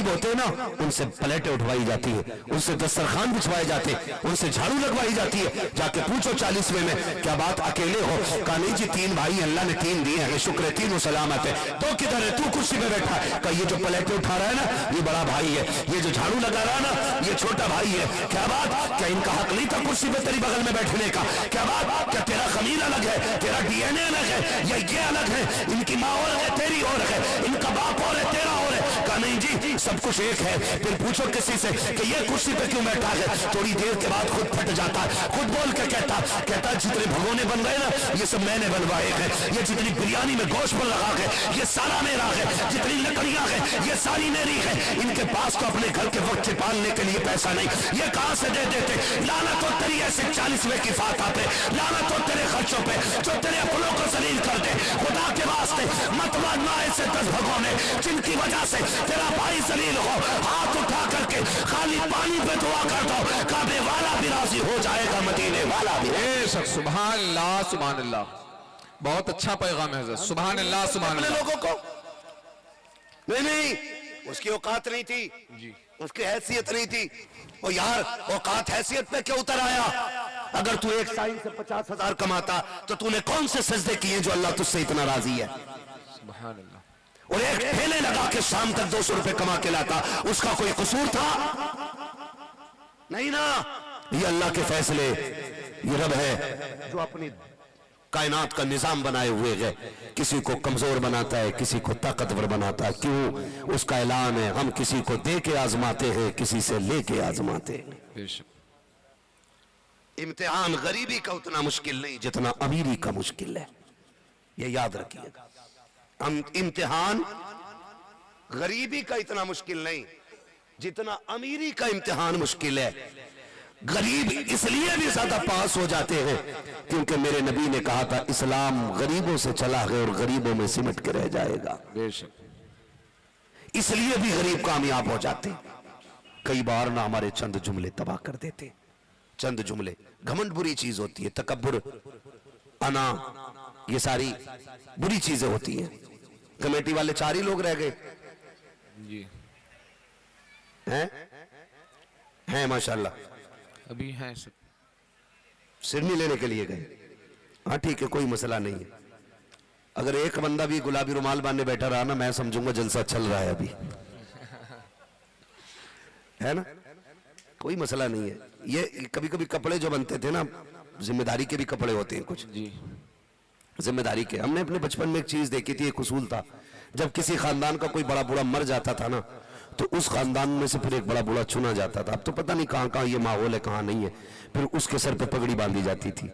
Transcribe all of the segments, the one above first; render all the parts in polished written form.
गरीब होते हैं ना, उनसे प्लेटें उठवाई जाती है, उनसे दस्तरखान बिछवाए जाते, उनसे झाड़ू लगवाई जाती है। जाके पूछो 40वें में क्या बात अकेले हो? कहा नहीं जी 3 भाई अल्लाह ने 3 दिए हैं, शुक्र है 3 सलामत है। तो किधर है? तू कुर्सी पे बैठा है। कहा ये जो प्लेटें उठा रहा है ना ये बड़ा भाई है, ये जो झाड़ू लगा रहा है ना ये छोटा भाई है। क्या बात? क्या इनका हक नहीं था कुर्सी पे तेरी बगल में बैठने का? क्या बात? क्या तेरा खमीर अलग है, तेरा डीएनए अलग है, या ये अलग है? इनकी माँ और है, तेरी और है, इनका बाप और है, तेरा और है। कहा नहीं जी सब कुछ एक है। फिर पूछो किसी से कि ये कुर्सी पे क्यों बैठा है? थोड़ी देर के बाद खुद फट जाता है, खुद बोल के कहता जितने भगोने बन गए ना ये सब मैंने बनवाए हैं, ये जितनी बिरयानी में गोश्त बन रहा है ये सारा मेरा है, जितनी लकड़ियां हैं ये सारी मेरी है। इनके पास तो अपने घर के वक्त पालने के लिए पैसा नहीं, ये कहां से दे देते? लाना तो तेरी ऐसे 40वें की फाता पे, लाना तो तेरे खर्चों पे जो तेरे अपनों को जलील कर दे। खुदा के वास्ते मत मानना ऐसे 10 भगोने जिनकी वजह से तेरा भाई जलील हो। हाथ उठा करके खाली पानी पे दुआ कर दो, काबे वाला भी राजी हो जाएगा, मदीने वाला भी। सुभान अल्लाह सुभान अल्लाह, बहुत अच्छा पैगाम है हज़रत। सुभान अल्लाह सुभान अल्लाह। लोगों को नहीं उसकी औकात नहीं थी जी, उसकी हैसियत नहीं थी। और यार औकात हैसियत पे क्यों उतर आया? अगर तू एक साइन से 50,000 कमाता तो तूने कौन से सजदे किए जो अल्लाह तुझसे इतना राजी है? सुभान अल्लाह। और एक ठेले लगा के शाम तक 200 रुपए कमा के लाता, उसका कोई कसूर था? नहीं ना। ये अल्लाह के फैसले, ये रब है जो अपनी कायनात का निजाम बनाए हुए है, किसी को कमजोर बनाता है, किसी को ताकतवर बनाता है। क्यों? उसका ऐलान है हम किसी को दे के आजमाते हैं, किसी से लेके आजमाते हैं। इम्तिहान गरीबी का उतना मुश्किल नहीं जितना अमीरी का मुश्किल है, ये याद रखिएगा। इम्तिहान गरीबी का इतना मुश्किल नहीं जितना अमीरी का इम्तिहान मुश्किल है। गरीब इसलिए भी ज्यादा पास हो जाते हैं क्योंकि मेरे नबी ने कहा था इस्लाम गरीबों से चला है और गरीबों में सिमट के रह जाएगा। इसलिए भी गरीब कामयाब हो जाते। कई बार ना हमारे चंद जुमले तबाह कर देते, चंद जुमले। घमंड बुरी चीज होती है, तकब्बुर, अना, ये सारी बुरी चीजें होती हैं। कमेटी वाले 4 ही लोग रह गए जी, हैं माशाल्लाह, अभी हैं सब सिरनी लेने के लिए गए। हाँ ठीक है, कोई मसला नहीं है। अगर एक बंदा भी गुलाबी रुमाल बांधे बैठा रहा ना, मैं समझूंगा जलसा चल रहा है अभी, है ना, कोई मसला नहीं है। ये कभी कभी कपड़े जो बनते थे ना, जिम्मेदारी के भी कपड़े होते हैं कुछ जी, जिम्मेदारी के। हमने अपने बचपन में एक चीज देखी थी, एक उसूल था, जब किसी खानदान का कोई बड़ा बूढ़ा मर जाता था ना तो उस खानदान में से फिर एक बड़ा बूढ़ा चुना जाता था। अब तो पता नहीं कहाँ कहाँ ये माहौल है, कहाँ नहीं है। फिर उसके सर पे पगड़ी बांधी जाती थी।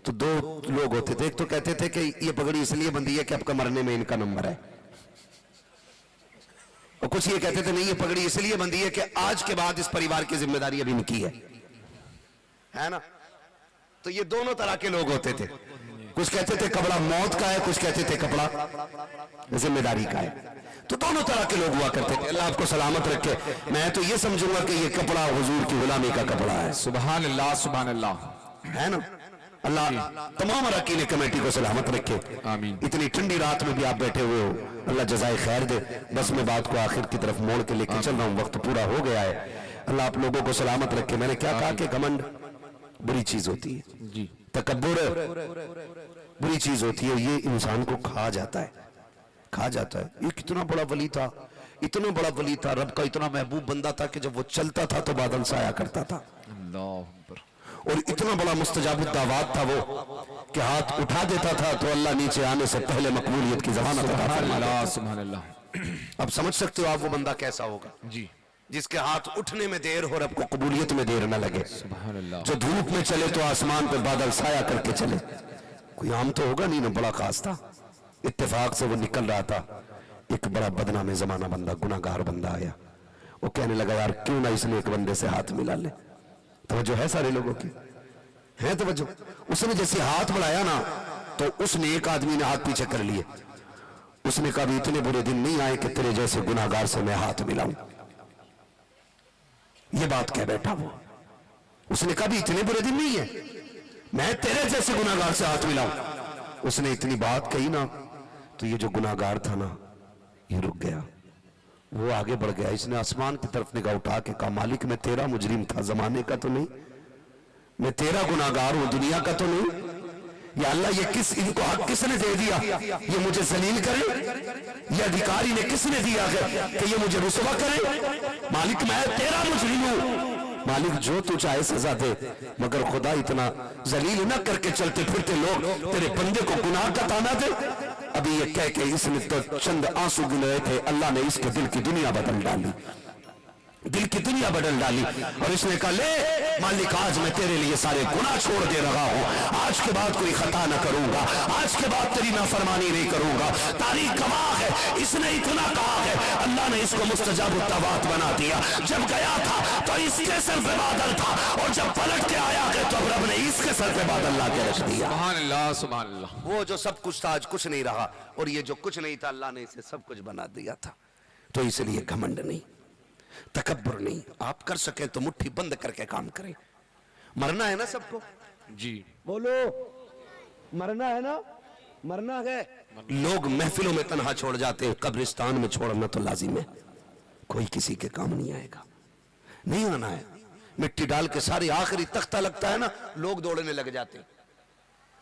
तो 2 लोग होते थे, एक तो कहते थे कि ये पगड़ी इसलिए बंधी है कि आपका मरने में इनका नंबर है, और कुछ ये कहते थे नहीं ये पगड़ी इसलिए बंधी है कि आज के बाद इस परिवार की जिम्मेदारी अब इनकी है ना। तो ये दोनों तरह के लोग होते थे। कुछ कहते थे कपड़ा मौत का है, कुछ कहते थे कपड़ा जिम्मेदारी का है। तो दोनों तरह के लोग हुआ करते थे। अल्लाह आपको सलामत रखे। मैं तो ये समझूंगा कि ये कपड़ा हुजूर की गुलामी का कपड़ा है। सुभान अल्लाह सुभान अल्लाह, है ना। अल्लाह तमाम अरकान कमेटी को सलामत रखे, आमीन। इतनी ठंडी रात में भी आप बैठे हुए हो, अल्लाह जज़ाए खैर दे। बस मैं बात को आखिर की तरफ मोड़ के लेके चल रहा हूँ, वक्त पूरा हो गया है। अल्लाह आप लोगों को सलामत रखे। मैंने क्या कहा कि घमंड बुरी चीज होती है जी, तकब्बुर बुरी चीज होती है, ये इंसान को खा जाता है, खा जाता है। ये कितना बड़ा वली था, इतना बड़ा वली था, रब का इतना महबूब बंदा था कि जब वो चलता था तो बादल से आया करता था। अल्लाह अकबर। और इतना बड़ा मुस्तजाबुद दावात था वो कि हाथ उठा देता था तो अल्लाह नीचे आने से पहले मकबूलियत की ज़मानत अता फरमा देता। सुभान अल्लाह। अब समझ सकते हो आप वो बंदा कैसा होगा जी, जिसके हाथ उठने में देर हो, रब को कबूलियत में देर न लगे। सुभान अल्लाह। जो धूप में चले तो आसमान पर बादल साया करके चले। कोई आम तो होगा नहीं ना, बड़ा खास था। इत्तेफाक से वो निकल रहा था, एक बड़ा बदनाम जमाना बंदा, गुनाहगार बंदा आया। वो कहने लगा यार क्यों ना इसने एक बंदे से हाथ मिला ले। तवज्जो है सारे लोगों की, है तवज्जो। उसने जैसे हाथ बढ़ाया ना तो उसने एक आदमी ने हाथ पीछे कर लिए। उसने कहा भी इतने बुरे दिन नहीं आए कि तेरे जैसे गुनाहगार से मैं हाथ मिलाऊं। ये बात कह बैठा वो। उसने कहा भी इतने बुरे दिन नहीं है मैं तेरे जैसे गुनाहगार से हाथ मिलाऊं। उसने इतनी बात कही ना तो ये जो गुनाहगार था ना ये रुक गया। وہ آگے بڑھ گیا، اس نے آسمان کی طرف نگاہ اٹھا کے کہا مالک میں تیرا مجرم تھا، زمانے کا تو نہیں، میں تیرا گناہگار ہوں، دنیا کا تو نہیں۔ یا اللہ یہ ان کو حق کس نے دے دیا یہ مجھے ذلیل کرے؟ یہ ادھیکاری نے کس نے دیا کہ یہ مجھے رسوا کرے؟ مالک میں تیرا مجرم ہوں۔ مالک جو تو چاہے سزا دے، مگر خدا اتنا ذلیل نہ کر کے چلتے پھرتے لوگ تیرے بندے کو گناہ کا تانا دے۔ ابھی یہ کہہ کے اس نے تو چند آنسو گن رہے تھے، اللہ نے اس کے دل کی دنیا بدل ڈالی، دل کی دنیا بدل ڈالی، اور اس نے کہا لے مالک آج میں تیرے لیے سارے گناہ چھوڑ دے رہا ہوں، آج کے بعد کوئی خطا نہ کروں گا، آج کے بعد تیری نافرمانی نہیں کروں گا۔ تاریخ گواہ ہے، اس نے اتنا کہا ہے، اللہ نے اس کو مستجاب الدعوات بنا دیا۔ جب گیا تھا تو اس کے سر پہ بادل تھا، اور جب پلٹ کے آیا گیا تو رب نے اس کے سر پہ بادل لا کے رکھ دیا۔ سبحان اللہ سبحان اللہ۔ وہ جو سب کچھ تھا آج کچھ نہیں رہا، اور یہ جو کچھ نہیں تھا اللہ نے اسے سب کچھ بنا دیا تھا۔ تو اس لیے گھمنڈ نہیں، تکبر نہیں، آپ کر سکیں تو مٹھی بند کر کے کام کریں۔ مرنا ہے نا سب کو؟ جی بولو مرنا ہے نا؟ مرنا ہے۔ لوگ محفلوں میں تنہا چھوڑ جاتے ہیں، قبرستان میں چھوڑنا تو لازم ہے، کوئی کسی کے کام نہیں آئے گا، نہیں آنا ہے۔ مٹی ڈال کے سارے آخری تختہ لگتا ہے نا، لوگ دوڑنے لگ جاتے ہیں۔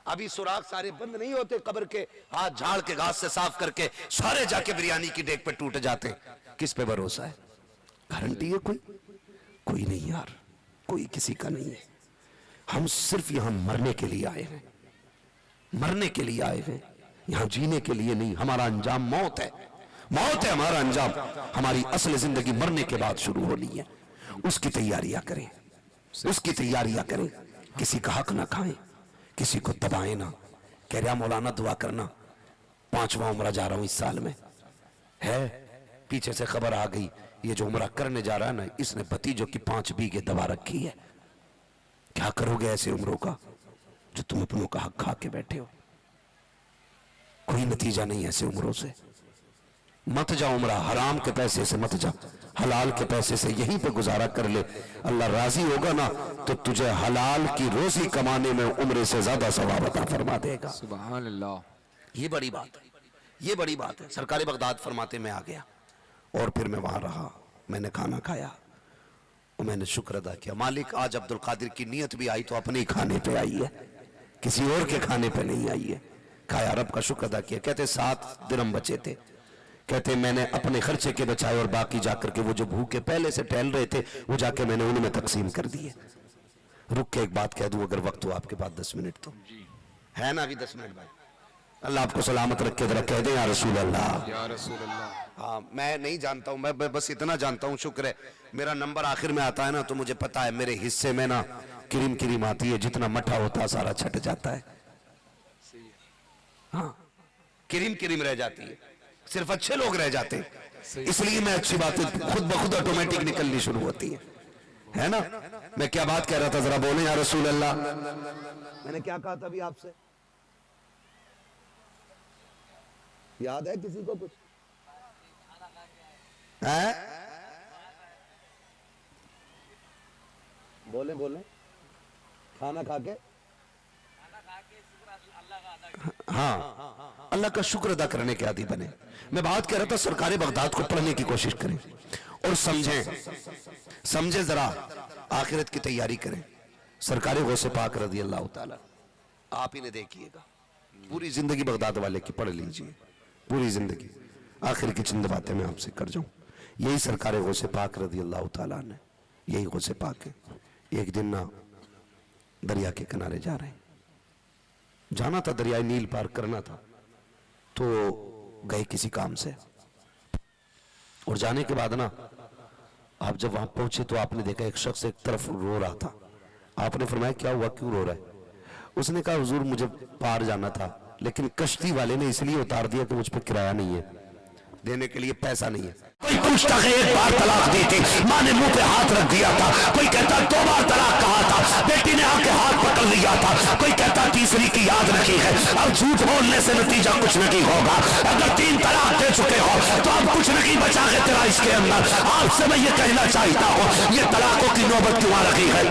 ابھی سوراخ سارے بند نہیں ہوتے قبر کے، ہاتھ جھاڑ کے گھاس سے صاف کر کے سارے جا کے بریانی کی ڈیک پہ ٹوٹ جاتے ہیں۔ کس پہ بھروسہ ہے؟ گارنٹی ہے کوئی نہیں یار، کوئی کسی کا نہیں ہے۔ ہم صرف یہاں مرنے کے لیے آئے ہیں، مرنے کے لیے آئے ہیں، یہاں جینے کے لیے نہیں۔ ہمارا انجام موت ہے، موت ہے ہمارا انجام۔ ہماری اصل زندگی مرنے کے بعد شروع ہونی ہے، اس کی تیاریاں کریں، اس کی تیاریاں کریں۔ کسی کا حق نہ کھائیں، کسی کو دبائیں نہ۔ کہہ رہا مولانا دعا کرنا، 5واں عمرہ جا رہا ہوں اس سال میں، ہے پیچھے سے خبر آ گئی یہ جو عمرہ کرنے جا رہا ہے نا اس نے بھتیجوں کی 5 بیگھے دبا رکھی ہے۔ کیا کرو گے ایسے عمروں کا جو تم اپنوں کا حق کھا کے بیٹھے ہو؟ کوئی نتیجہ نہیں ایسے عمروں سے۔ مت جا عمرہ، حرام کے پیسے سے مت جا، حلال کے پیسے سے یہیں پہ گزارا کر لے۔ اللہ راضی ہوگا نا تو تجھے حلال کی روزی کمانے میں عمرے سے زیادہ ثواب عطا فرما دے گا۔ سبحان اللہ۔ یہ بڑی بات ہے، یہ بڑی بات ہے۔ سرکار بغداد فرماتے میں آ گیا اور پھر میں وہاں رہا، میں نے کھانا کھایا اور میں نے شکر ادا کیا۔ مالک آج عبد القادر کی نیت بھی آئی تو اپنے ہی کھانے پہ آئی ہے، کسی اور کے کھانے پہ نہیں آئی ہے۔ کھایا، رب کا شکر ادا کیا۔ کہتے 7 درہم بچے تھے، کہتے میں نے اپنے خرچے کے بچائے اور باقی جا کر کے وہ جو بھوکے پہلے سے ٹہل رہے تھے وہ جا کے میں نے ان میں تقسیم کر دیے۔ رک کے ایک بات کہہ دوں اگر وقت ہو آپ کے پاس 10 منٹ تو ہے نا؟ ابھی 10 منٹ بھائی، اللہ آپ کو سلامت رکھے، ذرا کہہ دیں یا رسول اللہ۔ یا رسول اللہ۔ ہاں میں نہیں جانتا ہوں، میں بس اتنا جانتا ہوں، شکر ہے میرا نمبر آخر میں آتا ہے نا تو مجھے پتا ہے میرے حصے میں نا کریم کریم آتی ہے، جتنا مٹھا ہوتا ہے سارا چھٹ جاتا ہے، ہاں کریم کریم رہ جاتی ہے، صرف اچھے لوگ رہ جاتے ہیں، اس لیے میں اچھی باتیں خود بخود آٹومیٹک نکلنی شروع ہوتی ہے نا؟ میں کیا بات کہہ رہا تھا ذرا بولیں یا رسول اللہ۔ میں نے کیا کہا تھا ابھی آپ سے؟ یاد ہے کسی کو کچھ؟ بولیں بولیں، کھانا کھا کے ہاں اللہ کا شکر ادا کرنے کے عادی بنے۔ میں بات کہہ رہا تھا سرکار بغداد کو پڑھنے کی کوشش کریں اور سمجھیں ذرا، آخرت کی تیاری کریں۔ سرکار غوث پاک رضی اللہ تعالی آپ ہی نے دیکھیے گا، پوری زندگی بغداد والے کی پڑھ لیجئے، پوری زندگی۔ آخر کی چند باتیں میں آپ سے کر جاؤں۔ یہی سرکار غوث پاک رضی اللہ تعالیٰ نے، یہی غوث پاک ہے۔ ایک دن نا دریا کے کنارے جا رہے ہیں، جانا تھا دریائے نیل پار کرنا تھا، تو گئے کسی کام سے، اور جانے کے بعد نا آپ جب وہاں پہنچے تو آپ نے دیکھا ایک شخص ایک طرف رو رہا تھا۔ آپ نے فرمایا کیا ہوا، کیوں رو رہا ہے؟ اس نے کہا حضور مجھے پار جانا تھا لیکن کشتی والے نے اس لیے اتار دیا کہ مجھ پہ کرایہ نہیں ہے، دینے کے لیے پیسہ نہیں ہے۔ کوئی پوچھتا ہے 1 بار طلاق دی تھی، ماں نے منہ پہ ہاتھ رکھ دیا تھا، کوئی کہتا 2 بار طلاق کہا تھا، بیٹی نے آ کے ہاتھ پکڑ لیا تھا، کوئی کہتا تیسری کی یاد رکھی ہے۔ اب جھوٹ بولنے سے نتیجہ کچھ نہیں ہوگا، اگر 3 طلاق دے چکے ہو تو اب کچھ نہیں بچا ہے تیرا اس کے اندر۔ آپ سے میں یہ کہنا چاہتا ہوں، یہ طلاقوں کی نوبت کیوں آ رہی ہے؟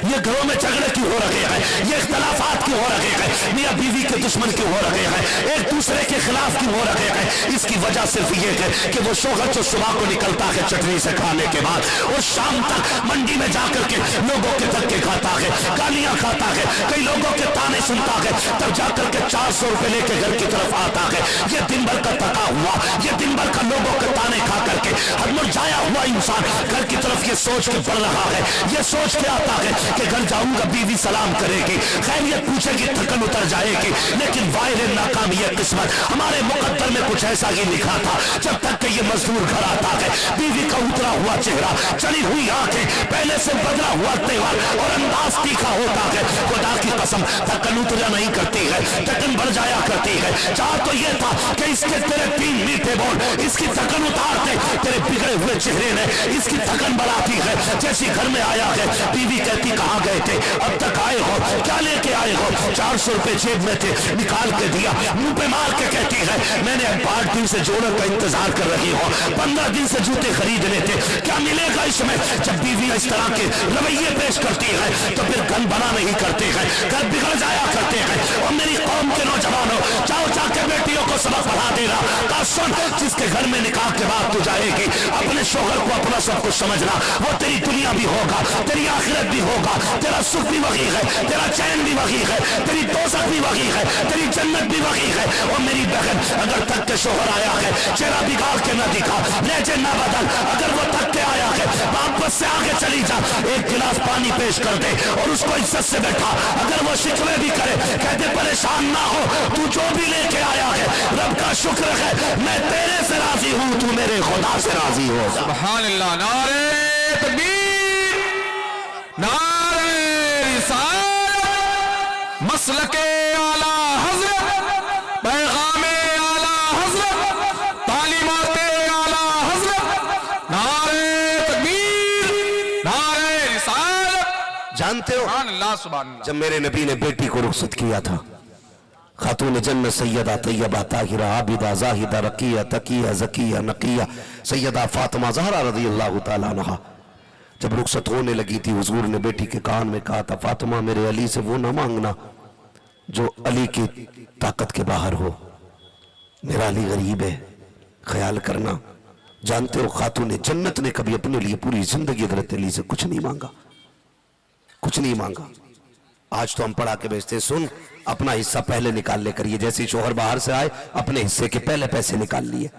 یہ گھروں میں جھگڑے کیوں ہو رہے ہیں؟ یہ اختلافات کیوں ہو رہے ہیں؟ میاں بیوی کے دشمن کیوں ہو رہے ہیں؟ ایک دوسرے کے خلاف کیوں ہو رہے ہیں؟ اس کی وجہ صرف یہ ہے کہ وہ شوہر बच्चों सुबह को निकलता है चटनी से खाने के बाद, और शाम तक मंडी में जाकर के लोगों के धक्के खाता है, गालियां खाता है, कई लोगों के ताने सुनता है, तब जाकर के 400 रुपए लेके घर की तरफ आता है। ये दिन भर का थका हुआ, ये दिन भर का लोगों के ताने खा करके मुरझाया हुआ इंसान घर की तरफ ये सोच के बढ़ रहा है, ये सोच के आता है कि घर जाऊंगा, बीवी सलाम करेगी, खैरियत पूछेगी, थकन उतर जाएगी। लेकिन वायरे नाकामी ये किस्मत, हमारे मुकद्दर में कुछ ऐसा ही लिखा था, जब तक कि ये मजदूर घर आता है, बीवी का उतरा हुआ चेहरा, चढ़ी हुई आंखें, पहले से बदला हुआ तेवर और अंदाज तीखा होता है। खुदा की कसम थकन उतरा नहीं करती है, थकन बढ़ जाया करती है। चाह तो ये था कि इसके तेरे 3 मीठे बोल इसकी थकन उतारते, तेरे बिगड़े हुए चेहरे ने इसकी थकन बढ़ाती है। जैसी घर में आया है, बीवी कहती कहाँ गए थे, अब तक आए हो, क्या लेके आए हो? 400 रुपए जेब में थे, निकाल के दिया, मुंह पे मार के कहती है मैंने 8 दिन से जोड़ों का इंतजार कर रही हूँ, 15 दिन से जूते खरीदने थे, क्या मिलेगा इसमें? जब बीवी इस तरह के रवैये पेश करती है तो फिर घर बना नहीं करते हैं, घर बिगड़ जाया करते हैं। और मेरी कौम के नौजवानों, जाओ जाके बेटियों को सबक पढ़ा देना, का सुन, जिसके घर में निकाह के बाद तू जाएगी, अपने शोहर को अपना सब कुछ समझना, वो तेरी दुनिया भी होगा, तेरी आखिरत भी होगा, तेरा सुख भी वही है, तेरा चैन भी वही है, तेरी दोज़ख भी वही है, तेरी जन्नत भी वही है। और मेरी बहन, अगर थक के शोहर आया है, चेहरा बिगाड़ के न दिखा, लहजे न बदल, अगर वो थक के आया है, वापस से आगे चली जा, एक गिलास पानी पेश कर दे और उसको इज्जत से बैठा। अगर वो शिकवे भी करे, कहते परेशान ना हो, तू जो भी लेके आया है रब का शुक्र है, मैं तेरे से राजी हूं, तू मेरे खुदा से राजी हो। सुभान अल्लाह। नारे तकबीर, नारे रिसालत, मसलके आला हज़रत, पैगामे आला हज़रत, तालीमाते आला हज़रत, नारे तकबीर, नारे रिसालत। जानते हो सुभान अल्लाह, सुभान अल्लाह। जब मेरे नबी ने बेटी को रुखसत किया था, खातून जन्नत सैयदा तैयबा ताहिरा आबिदा जाहिदा रकिया तकिया ज़किया नकिया सैयदा फातिमा ज़हरा रज़ियल्लाहु ताला अन्हा जब रुखसत होने लगी थी, हुजूर ने बेटी के कान में कहा था, फातिमा मेरे अली से वो ना मांगना जो अली की ताकत के बाहर हो, मेरा अली गरीब है, ख्याल करना। जानते हो खातून जन्नत ने कभी अपने लिए पूरी जिंदगी हज़रत अली से कुछ नहीं मांगा, कुछ नहीं मांगा। आज तो हम पढ़ा के भेजते हैं, सुन अपना हिस्सा पहले निकाल ले करिए, जैसे ही शोहर बाहर से आए अपने हिस्से के पहले पैसे निकाल लिए।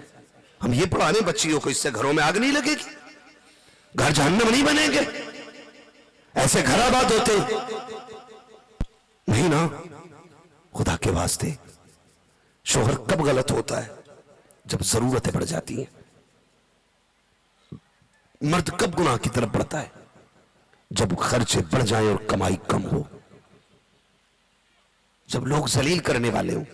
हम ये पढ़ाने बच्चियों को, इससे घरों में आग नहीं लगेगी, घर जहन्नम नहीं बनेंगे, ऐसे घर आबाद होते नहीं ना। खुदा के वास्ते शोहर कब गलत होता है? जब जरूरतें बढ़ जाती हैं। मर्द कब गुनाह की तरफ बढ़ता है? जब खर्चे बढ़ जाएं और कमाई कम हो, जब लोग जलील करने वाले हो।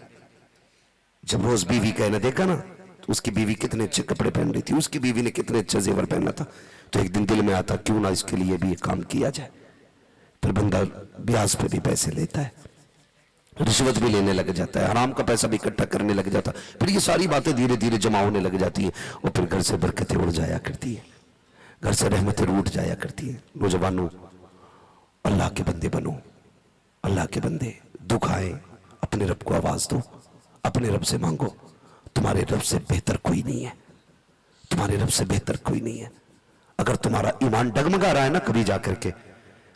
जब रोज बीवी कहने देखा ना, तो उसकी बीवी कितने अच्छे कपड़े पहन रही थी, उसकी बीवी ने कितने अच्छे जेवर पहना था, तो एक दिन दिल में आता क्यों ना इसके लिए भी एक काम किया जाए। फिर बंदा ब्याज पे भी पैसे लेता है, रिश्वत भी लेने लग जाता है, हराम का पैसा भी इकट्ठा करने लग जाता है। फिर ये सारी बातें धीरे धीरे जमा होने लग जाती हैं और फिर घर से बरकतें उड़ जाया करती है, घर से रहमतें रूठ जाया करती है। नौजवानों, अल्लाह के बंदे बनो, अल्लाह के बंदे। दुख आए अपने रब को आवाज दो, अपने रब से मांगो। तुम्हारे रब से बेहतर कोई नहीं है, तुम्हारे रब से बेहतर कोई नहीं है। अगर तुम्हारा ईमान डगमगा रहा है ना कभी जाकर के,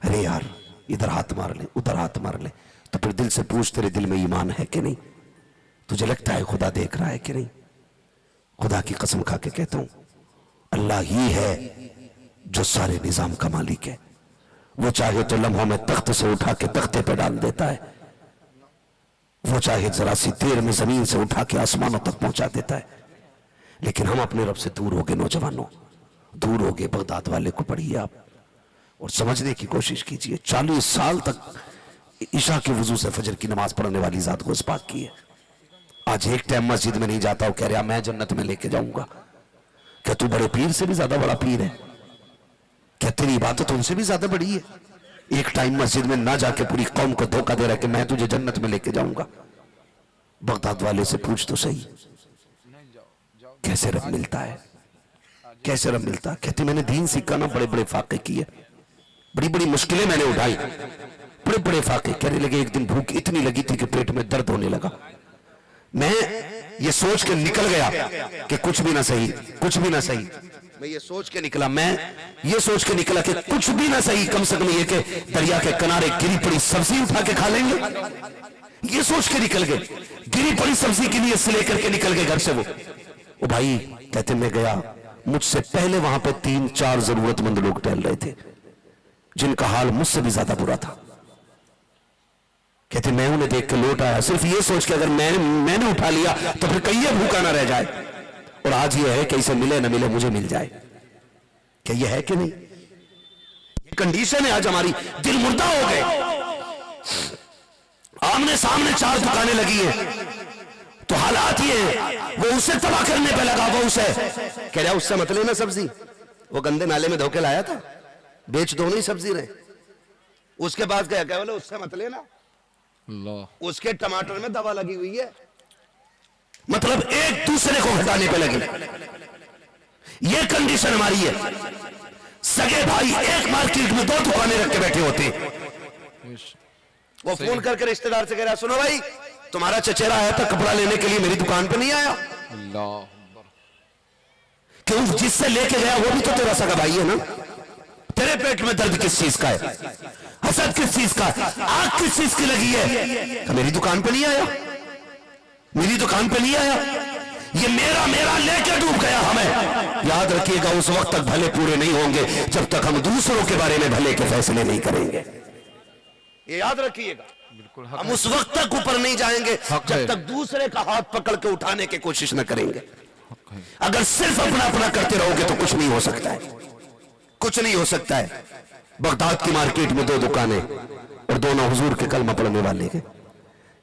अरे यार इधर हाथ मार ले उधर हाथ मार ले, तो फिर दिल से पूछ तेरे दिल में ईमान है कि नहीं? तुझे लगता है खुदा देख रहा है कि नहीं? खुदा की कसम खा के कहता हूं, अल्लाह ही है जो सारे निजाम का मालिक है। वो चाहे तो लम्हों में तख्त से उठा के तख्ते पे डाल देता है, वो चाहे जरा सी देर में जमीन से उठा के आसमानों तक पहुंचा देता है। लेकिन हम अपने रब से दूर हो गए। नौजवानों, दूर हो गए। बगदाद वाले को पढ़िए आप और समझने की कोशिश कीजिए। 40 साल तक ईशा के वजू से फजर की नमाज पढ़ने वाली जात को इस बात की है। आज एक टाइम मस्जिद में नहीं जाता, वो कह रहा मैं जन्नत में लेके जाऊंगा। क्या तू बड़े पीर से भी ज्यादा बड़ा पीर है? क्या तेरी इबादत उनसे भी ज्यादा बड़ी है? एक टाइम मस्जिद में ना जाके पूरी कौम को धोखा दे रहा है कि मैं तुझे जन्नत में लेके जाऊंगा। बगदाद वाले से पूछ तो सही, कैसे रब मिलता है, कैसे रब मिलता है? कहते मैंने दीन सीखा ना, बड़े बड़े फाके किए, बड़ी बड़ी मुश्किलें मैंने उठाई, बड़े बड़े फाके। कहने लगे एक दिन भूख इतनी लगी थी कि पेट में दर्द होने लगा। میں یہ سوچ کے نکل گیا کہ کچھ بھی نہ صحیح، کچھ بھی نہ صحیح، میں یہ سوچ کے نکلا، میں یہ سوچ کے نکلا کہ کچھ بھی نہ صحیح، کم سے کم یہ کہ دریا کے کنارے گری پڑی سبزی اٹھا کے کھا لیں گے، یہ سوچ کے نکل گئے، گری پڑی سبزی کے لیے سے لے کر کے نکل گئے گھر سے وہ بھائی کہتے میں گیا، مجھ سے پہلے وہاں پہ 3-4 ضرورت مند لوگ ٹہل رہے تھے جن کا حال مجھ سے بھی زیادہ برا تھا. کہتے میں انہیں دیکھ کے لوٹ آیا صرف یہ سوچ کے اگر میں نے اٹھا لیا تو پھر کہیں بھوکا نہ رہ جائے، اور آج یہ ہے کہ اسے ملے نہ ملے مجھے مل جائے. کہ یہ ہے کہ نہیں؟ یہ کنڈیشن ہے آج ہماری، دل مردہ ہو گئے. آمنے سامنے 4 دکانیں لگی ہیں تو حالات یہ ہیں، وہ اسے تباہ کرنے پہ لگا، وہ اسے کہہ رہا اس سے مت لینا سبزی، وہ گندے نالے میں دھوکے لایا تھا، بیچ دو نہیں سبزی رہے. اس کے بعد کہا کہ اس سے مت لینا، اللہ اس کے ٹماٹر میں دوا لگی ہوئی ہے. مطلب ایک دوسرے کو ہٹانے پہ لگے. یہ کنڈیشن ہماری ہے. سگے بھائی ایک مارکیٹ میں 2 دکانیں رکھ کے بیٹھے ہوتے ہیں. وہ فون کر کے رشتہ دار سے کہہ رہا سنو بھائی تمہارا چچیرا آیا تھا کپڑا لینے کے لیے میری دکان پہ نہیں آیا. اللہ کیوں؟ جس سے لے کے گیا وہ بھی تو تیرا سگا بھائی ہے نا. تیرے پیٹ میں درد کس چیز کا ہے؟ حسد کس چیز کا ہے؟ آگ کس چیز کی لگی ہے؟ میری دکان پہ نہیں آیا، میری دکان پہ نہیں آیا. یہ میرا لے کے ڈوب گیا. ہمیں یاد رکھیے گا اس وقت تک بھلے پورے نہیں ہوں گے جب تک ہم دوسروں کے بارے میں بھلے کے فیصلے نہیں کریں گے. یہ یاد رکھیے گا. ہم اس وقت تک اوپر نہیں جائیں گے جب تک دوسرے کا ہاتھ پکڑ کے اٹھانے کی کوشش نہ کریں گے. اگر صرف اپنا کرتے رہو گے تو کچھ نہیں ہو سکتا ہے، کچھ نہیں ہو سکتا ہے. بغداد کی مارکیٹ میں 2 دکانیں اور دونوں حضور کے کلمہ پڑھنے والے ہیں.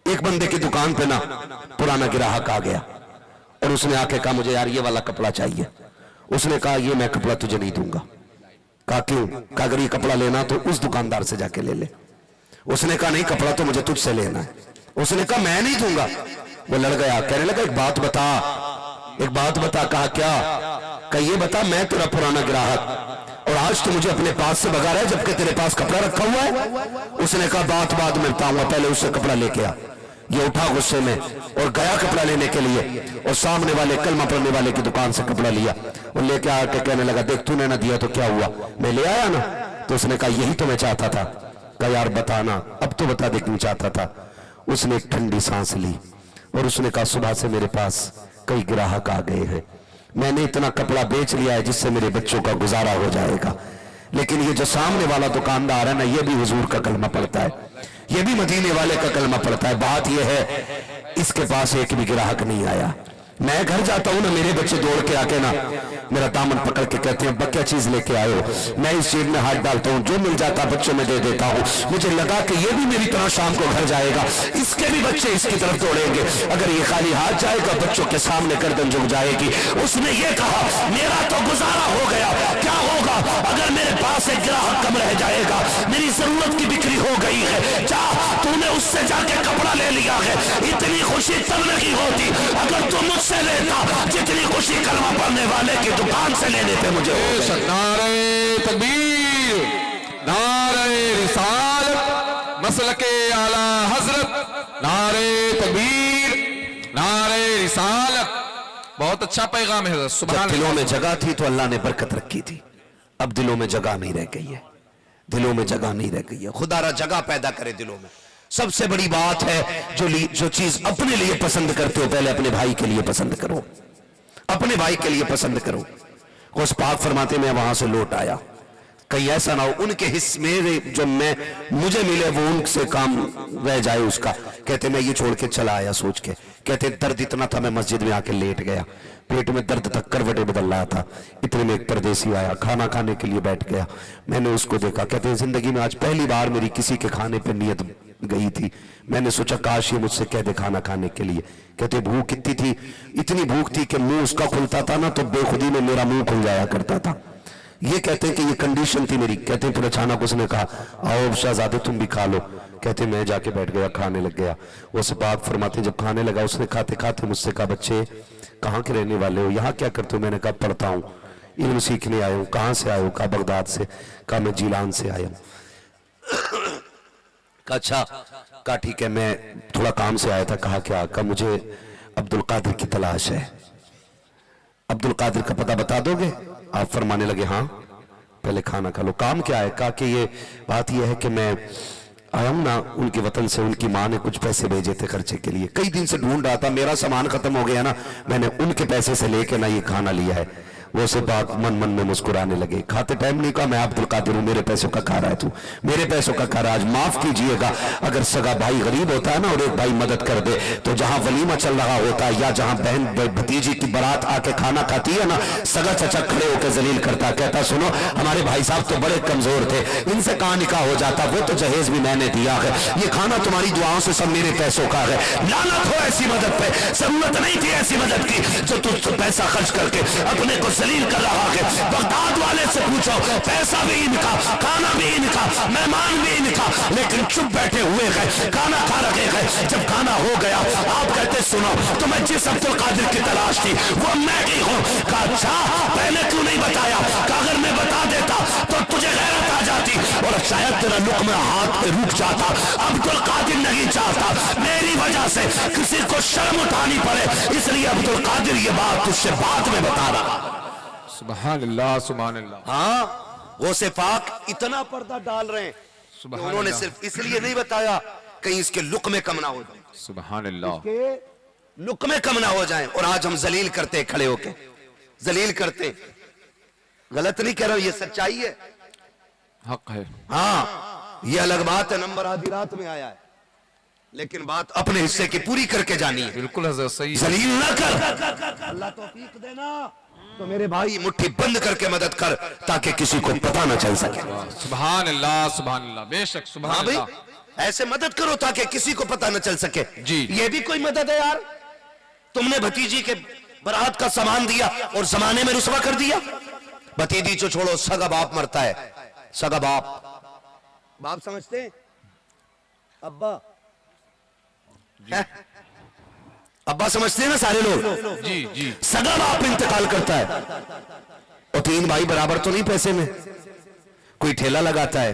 ایک بندے کی دکان پہ نا پرانا گراہک آ گیا اور اس نے آ کے کہا مجھے یار یہ والا کپڑا چاہیے. اس نے کہا یہ میں کپڑا تجھے نہیں دوں گا. کہا کیوں؟ کہا اگر یہ کپڑا لینا تو اس دکاندار سے جا کے لے لے. اس نے کہا نہیں کپڑا تو مجھے تجھ سے لینا ہے. اس نے کہا میں نہیں دوں گا. وہ لڑ گیا، کہنے لگا ایک بات بتا. کہا کیا؟ کہ یہ بتا میں تیرا پرانا گراہک اور آج تو مجھے اپنے پاس سے بگا رہا ہے جبکہ تیرے پاس کپڑا رکھا ہوا ہے. اس نے کہا بات بعد میں بتاؤں گا، پہلے اس سے کپڑا لے کے آ. یہ اٹھا غصے میں اور گیا کپڑا لینے کے لیے اور سامنے والے کلمہ پڑھنے والے کی دکان سے کپڑا لیا اور لے کے آ کے کہنے لگا دیکھ تو نے نہ دیا تو کیا ہوا، میں لے آیا نا. تو اس نے کہا یہی تو میں چاہتا تھا. کہا یار بتانا، اب تو بتا دے کیوں چاہتا تھا. اس نے ایک ٹھنڈی سانس لی اور اس نے کہا صبح سے میرے پاس کئی گراہک آ گئے ہیں، میں نے اتنا کپڑا بیچ لیا ہے جس سے میرے بچوں کا گزارا ہو جائے گا، لیکن یہ جو سامنے والا دکاندار ہے نا یہ بھی حضور کا کلمہ پڑھتا ہے، یہ بھی مدینے والے کا کلمہ پڑھتا ہے. بات یہ ہے اس کے پاس ایک بھی گراہک نہیں آیا. میں گھر جاتا ہوں نا میرے بچے دوڑ کے آ کے نا میرا دامن پکڑ کے کہتے ہیں ابا کیا چیز لے کے آئے ہو. میں اس چیز میں ہاتھ ڈالتا ہوں، جو مل جاتا بچوں میں دے دیتا ہوں. مجھے لگا کہ یہ بھی میری طرح شام کو گھر جائے گا، اس کے بھی بچے اس کی طرف دوڑیں گے. اگر یہ خالی ہاتھ جائے گا بچوں کے سامنے گردن جھک جائے گی. اس نے یہ کہا میرا تو گزارا ہو گیا، کیا ہوگا اگر میرے پاس ایک گراہک کم رہ جائے گا؟ میری ضرورت کی بکری ہو گئی ہے، جا تو نے اس سے جا کے کپڑا لے لیا ہے. اتنی خوشی تب نہیں ہوتی اگر تم مجھ سے لیتا جتنی خوشی کلمہ پڑھنے والے کی دکان سے لینے پہ مجھے ہو گئی. نعرہ تکبیر، نعرہ رسالت، مسلک اعلی حضرت، نعرہ تکبیر، نعرہ رسالت. بہت اچھا پیغام ہے. جب دلوں میں جگہ تھی تو اللہ نے برکت رکھی تھی، اب دلوں میں جگہ نہیں رہ گئی ہے، دلوں میں جگہ نہیں رہ گئی ہے. خدا را جگہ پیدا کرے دلوں میں. سب سے بڑی بات ہے جو چیز اپنے لیے پسند کرتے ہو پہلے اپنے بھائی کے لیے پسند کرو، اپنے بھائی کے لیے پسند کرو. غوث پاک فرماتے میں وہاں سے لوٹ آیا، کہیں ایسا نہ ہو ان کے حصے میرے جو مجھے ملے وہ ان سے کام رہ جائے اس کا. کہتے میں یہ چھوڑ کے چلا آیا سوچ کے. کہتے درد اتنا تھا میں مسجد میں آ کے لیٹ گیا، پیٹ میں درد تک کروٹیں بدل رہا تھا. اتنے میں ایک پردیسی آیا، کھانا کھانے کے لیے بیٹھ گیا. میں نے اس کو دیکھا. کہتے ہیں زندگی میں آج پہلی بار میری کسی کے کھانے پہ نیت گئی تھی. میں نے سوچا کاش یہ مجھ سے کہہ دے کھانا کھانے کے لیے. کہتے بھوک کتنی تھی، اتنی بھوک تھی کہ منہ اس کا کھلتا تھا نا تو بے خودی میں میرا منہ کھل جایا کرتا تھا. یہ کہتے ہیں کہ یہ کنڈیشن تھی میری. کہتے ہیں پھر اچانک اس نے کہا آؤ شہزادے تم بھی کھا لو. کہتے ہیں میں جا کے بیٹھ گیا، کھانے لگ گیا. وہ سے پاک فرماتے ہیں جب کھانے لگا اس نے کھاتے کھاتے مجھ سے کہا بچے کہاں کے رہنے والے ہو، یہاں کیا کرتے ہو؟ میں نے کہا پڑھتا ہوں، علم سیکھنے آیا ہوں. کہاں سے آئے ہو؟ کہا بغداد سے. کہا میں جیلان سے آیا ہوں. کہا اچھا. کہا ٹھیک ہے میں تھوڑا کام سے آیا تھا. کہا کیا؟ کہا مجھے अब्दुल कादिर की तलाश है, अब्दुल कादिर का पता बता दोगे? आप फरमाने लगे हाँ, पहले खाना खा लो। काम क्या है? कहा कि ये बात ये है कि मैं आया हूं ना उनके वतन से, उनकी माँ ने कुछ पैसे भेजे थे खर्चे के लिए, कई दिन से ढूंढ रहा था, मेरा सामान खत्म हो गया ना, मैंने उनके पैसे से लेके ना ये खाना लिया है। वो से बात मन मन में मुस्कुराने लगे। खाते टाइम नहीं कहा मैं अब्दुल कादिर हूं, मेरे पैसों का खा रहा है तू, मेरे पैसों का खा रहा है। आज माफ कीजिएगा, अगर सगा भाई गरीब होता है ना और एक भाई मदद कर दे, तो जहां वलीमा चल रहा होता है या जहां बहन भतीजी की बारात आके खाना खाती है ना, सगा चचा खड़े होकर जलील करता, कहता सुनो हमारे भाई साहब तो बड़े कमजोर थे, इनसे कहां निकाह हो जाता, वो तो जहेज भी मैंने दिया है, ये खाना तुम्हारी दुआओं से सब मेरे पैसों का है। लानत हो ऐसी मदद पे, जरूरत नहीं थी ऐसी मदद की जो तुझ पैसा खर्च करके अपने को जलील कर रहा है। बगदाद वाले से पूछो, पैसा भी इनका, खाना भी इनका, मेहमान भी इनका, लेकिन चुप बैठे हुए गए, खाना खा रहे गए। जब खाना हो गया आप कहते सुनो तुम्हें जिस अब्दुल कादिर की तलाश थी वो मैं ही हूं। कहा अच्छा पहले क्यों नहीं बताया? कहा अगर मैं बता देता तो तुझे गैरत आ जाती और शायद तेरा लुक्मा हाथ पे रुक जाता। अब्दुल कादिर नहीं चाहता मेरी वजह से किसी को शर्म उठानी पड़े, इसलिए अब्दुल कादिर ये बात तुझसे बाद में बता रहा। सुभान अल्लाह, सुभान अल्लाह। हाँ गौसे पाक इतना पर्दा डाल रहे हैं, उन्होंने सिर्फ इसलिए नहीं बताया कहीं इसके लुक्मे कम ना हो जाए, सुभान अल्लाह, इसके लुक्मे कम ना हो जाएं। और आज हम जलील करते खड़े होके, जलील करते। गलत नहीं कह रहा हूं, ये सच्चाई है, हक है। हाँ ये अलग बात है, नंबर आधी रात में आया है, लेकिन बात अपने हिस्से की पूरी करके जानी है। बिल्कुल हज़रत, सही। जलील ना कर, अल्लाह तौफीक देना तो मेरे भाई मुट्ठी बंद करके मदद कर ताकि किसी को पता ना चल सके। सुभान अल्लाह, सुभान अल्लाह, बेशक सुभान हाँ भाई अल्लाह। ऐसे मदद करो ताकि किसी को पता न चल सके। जी। ये भी कोई मदद है यार? तुमने भतीजी के बारात का सामान दिया और जमाने में रुसवा कर दिया। भतीजी को छोड़ो, सगा बाप मरता है, सगा बाप समझते हैं? अब्बा है? अब्बा समझते हैं ना सारे लोग? जी जी। सगा बाप इंतकाल करता है और तीन भाई बराबर तो नहीं पैसे में, कोई ठेला लगाता है,